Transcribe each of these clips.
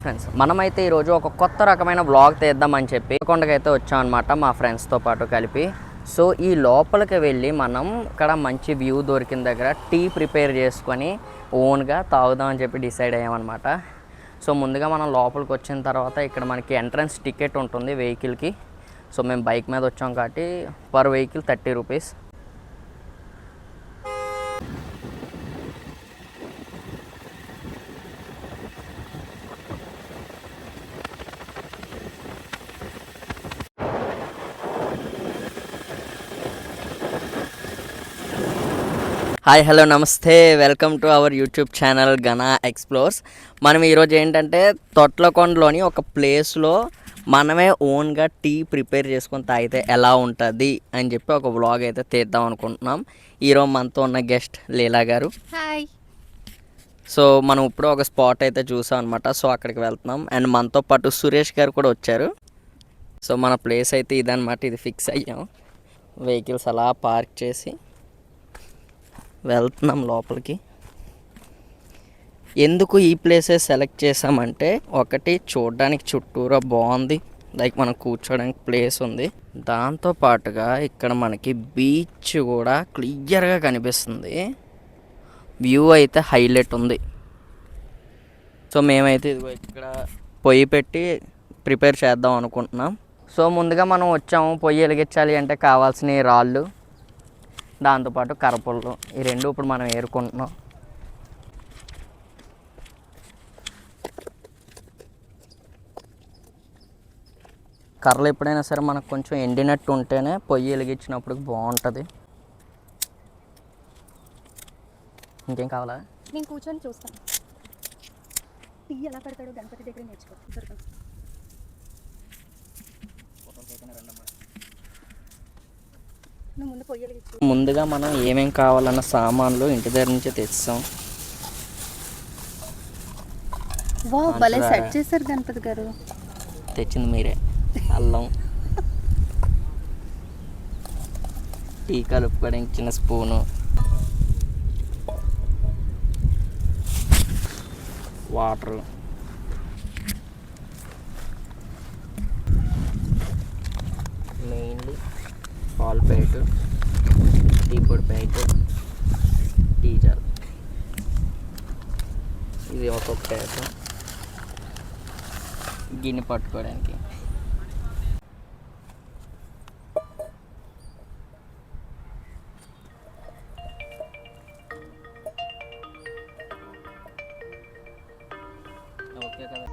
Friends మనమైతే ఈరోజు ఒక కొత్త రకమైన వ్లాగ్ తీద్దామని చెప్పి కొండకైతే వచ్చాం అనమాట మా ఫ్రెండ్స్తో పాటు కలిపి. సో ఈ లోపలికి వెళ్ళి మనం ఇక్కడ మంచి వ్యూ దొరికిన దగ్గర టీ ప్రిపేర్ చేసుకొని ఓన్గా తాగుదామని చెప్పి డిసైడ్ అయ్యామన్నమాట. సో ముందుగా మనం లోపలికి వచ్చిన తర్వాత ఇక్కడ మనకి ఎంట్రన్స్ టికెట్ ఉంటుంది వెహికల్కి. సో మేము బైక్ మీద వచ్చాం కాబట్టి per vehicle 30 rupees. Hi hello నమస్తే, welcome to our YouTube channel Gana explores. మనం ఈరోజు ఏంటంటే తొట్లకొండలోని ఒక ప్లేస్లో మనమే ఓన్గా టీ ప్రిపేర్ చేసుకొని తాగితే ఎలా ఉంటుంది అని చెప్పి ఒక వ్లాగ్ అయితే తీద్దాం అనుకుంటున్నాం. ఈరోజు మనతో ఉన్న గెస్ట్ లీలా గారు. హాయ్. సో మనం ఇప్పుడు ఒక స్పాట్ అయితే చూసాం అనమాట. సో అక్కడికి వెళ్తున్నాం. అండ్ మనతో పాటు సురేష్ గారు కూడా వచ్చారు. సో మన ప్లేస్ అయితే ఇదనమాట, ఇది ఫిక్స్ అయ్యాం. వెహికల్స్ అలా పార్క్ చేసి వెళ్తున్నాం లోపలికి. ఎందుకు ఈ ప్లేసెస్ సెలెక్ట్ చేసామంటే, ఒకటి చూడడానికి చుట్టూరా బాగుంది, లైక్ మనం కూర్చోడానికి ప్లేస్ ఉంది. దాంతోపాటుగా ఇక్కడ మనకి బీచ్ కూడా క్లియర్గా కనిపిస్తుంది. వ్యూ అయితే హైలైట్ ఉంది. సో మేమైతే ఇదిగో ఇక్కడ పొయ్యి పెట్టి ప్రిపేర్ చేద్దాం అనుకుంటున్నాం. సో ముందుగా మనం వచ్చాము, పొయ్యి వెలిగించాలి అంటే కావాల్సిన రాళ్ళు, దాంతోపాటు కర్రపుల్లు, ఈ రెండు ఇప్పుడు మనం ఏరుకుంటున్నాం. కర్రలు ఎప్పుడైనా సరే మనకు కొంచెం ఎండినట్టు ఉంటేనే పొయ్యి వెలిగించినప్పుడు బాగుంటుంది. ఇంకేం కావాలా? నేను కూర్చొని చూస్తాను. టీ ఎలా పెడతాడో గణపతి దగ్గర నేర్చుకో. ముందుగా మనం ఏమేం కావాలన్న సామాన్లు ఇంటి దగ్గర నుంచి తెచ్చాం. భలే సెట్ చేశారు గణపతి గారు. తెచ్చింది మీరే. అల్లం, టీ కలుపుకోవడానికి చిన్న స్పూను, వాటరు, మెయిన్లీ పాలు ప్యాకెట్, టీ పొడి ప్యాకెట్, టీ జార్, ఇది ఒక్కొక్క ప్యాకెట్, గిన్నె పట్టుకోవడానికి. ఓకే కదా.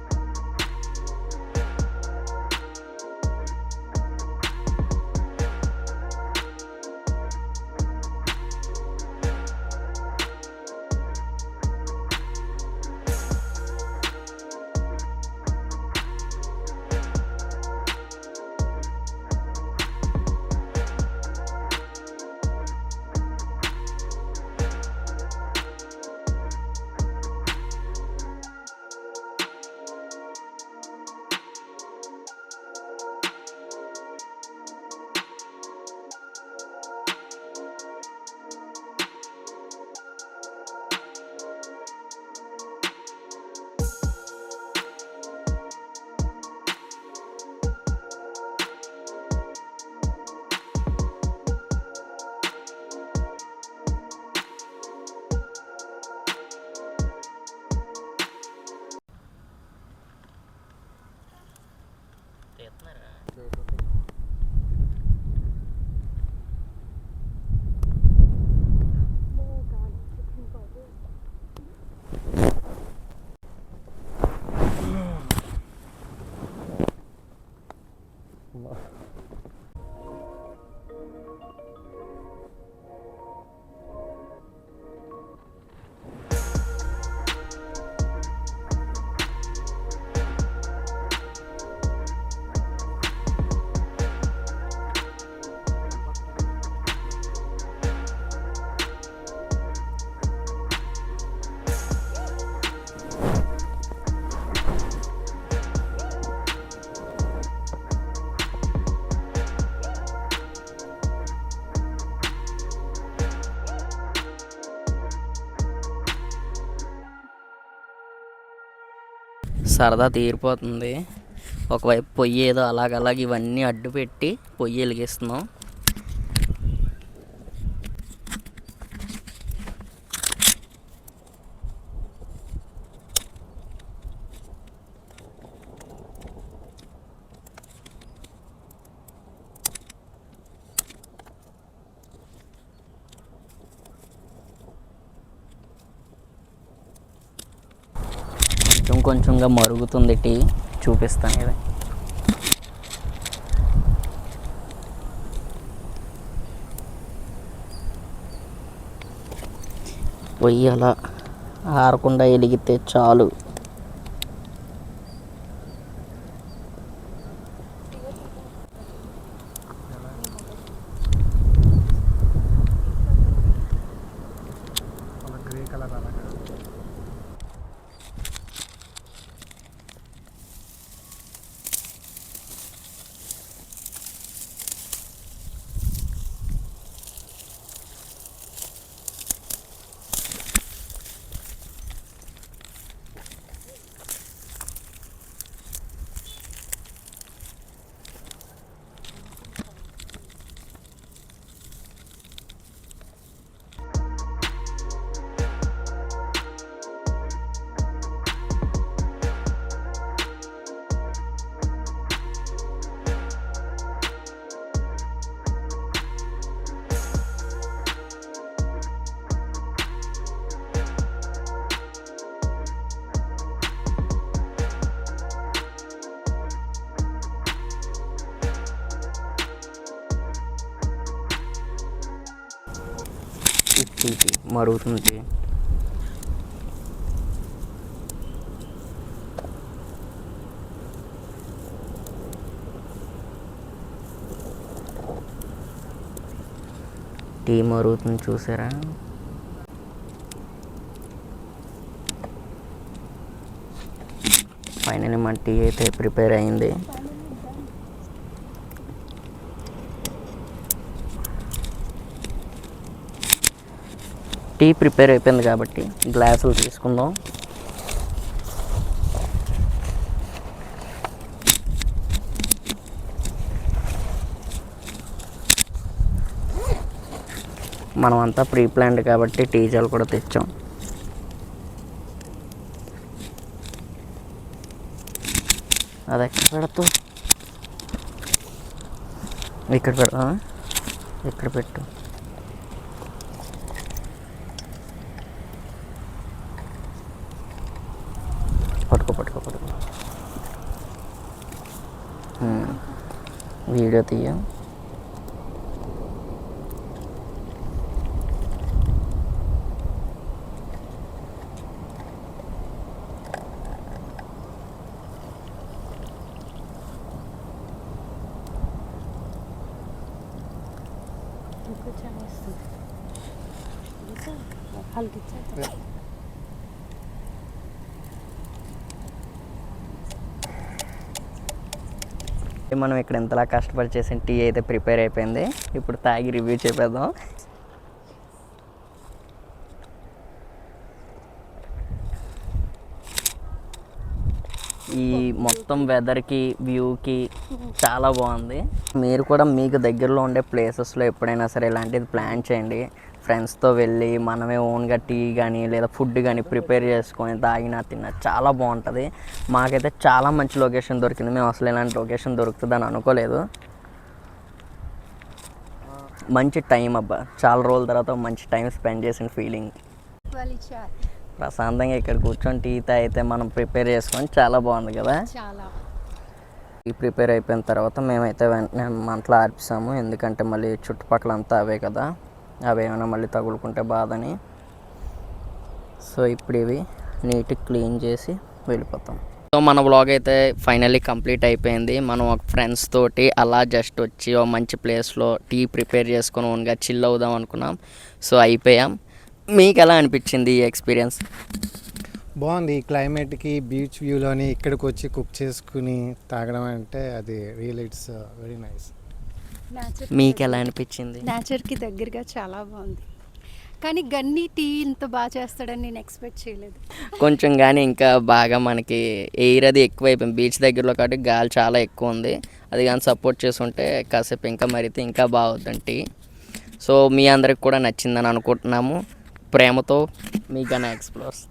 సరదా తీరిపోతుంది. ఒకవైపు పొయ్యి ఏదో అలాగ ఇవన్నీ అడ్డు పెట్టి పొయ్యి వెలిగిస్తున్నాం. కొంచెంగా మరుగుతుంది టీ, చూపిస్తాను ఇది. పొయ్యి అలా ఆరకుండా వెలిగితే చాలు. మరుగుతుంది. టీ మరుగుతుంది, చూసారా? ఫైనల్లీ మన టీ అయితే ప్రిపేర్ అయింది. టీ ప్రిపేర్ అయిపోయింది కాబట్టి గ్లాసులు తీసుకుందాం. మనం అంతా ప్రీ ప్లాన్డ్ కాబట్టి టీ జాలు కూడా తెచ్చాం. అది ఎక్కడ పెడతావు? ఇక్కడ పెడతా, ఇక్కడ పెట్టు. పట్టుకో వీడియో తీయ. మనం ఇక్కడ ఎంతలా కష్టపడి చేసిన టీ అయితే ప్రిపేర్ అయిపోయింది. ఇప్పుడు తాగి రివ్యూ చెప్పేద్దాం. ఈ మొత్తం వెదర్కి, వ్యూకి చాలా బాగుంది. మీరు కూడా మీకు దగ్గరలో ఉండే ప్లేసెస్లో ఎప్పుడైనా సరే ఇలాంటిది ప్లాన్ చేయండి. ఫ్రెండ్స్తో వెళ్ళి మనమే ఓన్గా టీ కానీ లేదా ఫుడ్ కానీ ప్రిపేర్ చేసుకొని తాగినా తిన్నా చాలా బాగుంటుంది. మాకైతే చాలా మంచి లొకేషన్ దొరికింది. మేము అసలు ఇలాంటి లొకేషన్ దొరుకుతుందని అనుకోలేదు. మంచి టైం అబ్బా, చాలా రోజుల తర్వాత మంచి టైం స్పెండ్ చేసిన ఫీలింగ్. ప్రశాంతంగా ఇక్కడ కూర్చొని టీ అయితే మనం ప్రిపేర్ చేసుకొని చాలా బాగుంది కదా. టీ ప్రిపేర్ అయిపోయిన తర్వాత మేమైతే వెంటనే మంటలు ఆర్పిస్తాము. ఎందుకంటే మళ్ళీ చుట్టుపక్కల అంతా అవే కదా, అవి ఏమైనా మళ్ళీ తగులుకుంటే బాధని. సో ఇప్పుడు ఇవి నీట్గా క్లీన్ చేసి వెళ్ళిపోతాం. సో మన వ్లాగ్ అయితే ఫైనల్లీ కంప్లీట్ అయిపోయింది. మనం ఒక ఫ్రెండ్స్ తోటి అలా జస్ట్ వచ్చి ఒక మంచి ప్లేస్లో టీ ప్రిపేర్ చేసుకొని ఓన్గా చిల్ అవుదాం అనుకున్నాం. సో అయిపోయాం. మీకు ఎలా అనిపించింది ఈ ఎక్స్పీరియన్స్? బాగుంది. ఈ క్లైమేట్కి, బీచ్ వ్యూలోని ఇక్కడికి వచ్చి కుక్ చేసుకుని తాగడం అంటే అది రియల్ ఇట్స్ వెరీ నైస్. మీకు ఎలా అనిపించింది? నేచర్కి దగ్గరగా చాలా బాగుంది. కానీ గన్నీ టీ ఇంత బాగా చేస్తాడని నేను ఎక్స్పెక్ట్ చేయలేదు. కొంచెం కానీ ఇంకా బాగా మనకి ఎయిర్ అది ఎక్కువైపోయింది బీచ్ దగ్గరలో, కాబట్టి గాలి చాలా ఎక్కువ ఉంది. అది కానీ సపోర్ట్ చేస్తుంటే కాసేపు ఇంకా మరితే ఇంకా బాగుందండి. సో మీ అందరికి కూడా నచ్చిందని అనుకుంటున్నాము. ప్రేమతో మీ గణ ఎక్స్ప్లోర్స్.